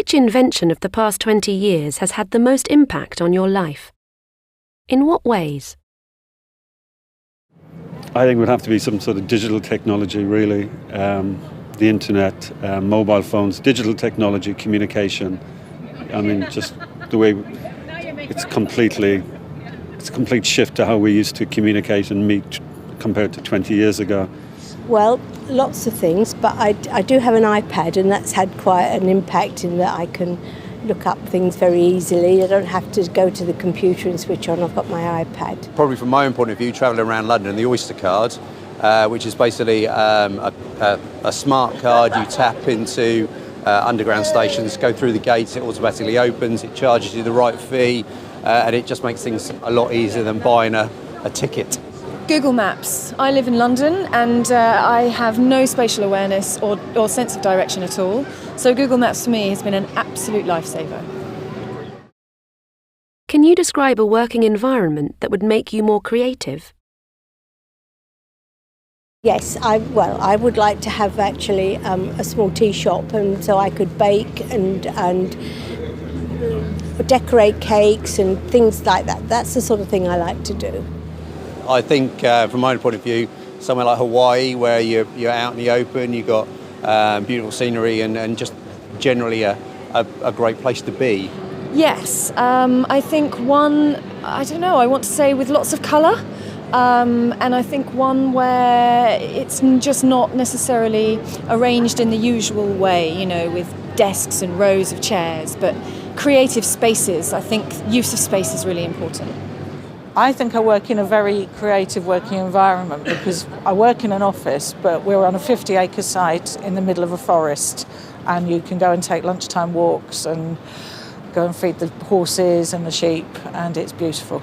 Which invention of the past 20 years has had the most impact on your life? In what ways? I think it would have to be some sort of digital technology, really. The internet, mobile phones, digital technology, communication. I mean, just the way it's a complete shift to how we used to communicate and meet compared to 20 years ago. Well, lots of things, but I do have an iPad, and that's had quite an impact in that I can look up things very easily. I don't have to go to the computer and switch on. I've got my iPad. Probably from my own point of view, travelling around London, the Oyster card, which is basically a smart card you tap into underground stations, go through the gates, it automatically opens, it charges you the right fee, and it just makes things a lot easier than buying a ticket. Google Maps. I live in London and I have no spatial awareness or sense of direction at all. So Google Maps for me has been an absolute lifesaver. Can you describe a working environment that would make you more creative? Yes, I would like to have actually a small tea shop, and so I could bake and decorate cakes and things like that. That's the sort of thing I like to do. I think, from my point of view, somewhere like Hawaii, where you're out in the open, you've got beautiful scenery and just generally a great place to be. Yes, I think one, I want to say with lots of colour, and I think one where it's just not necessarily arranged in the usual way, with desks and rows of chairs, but creative spaces. I think use of space is really important. I think I work in a very creative working environment because I work in an office, but we're on a 50-acre site in the middle of a forest, and you can go and take lunchtime walks and go and feed the horses and the sheep, and it's beautiful.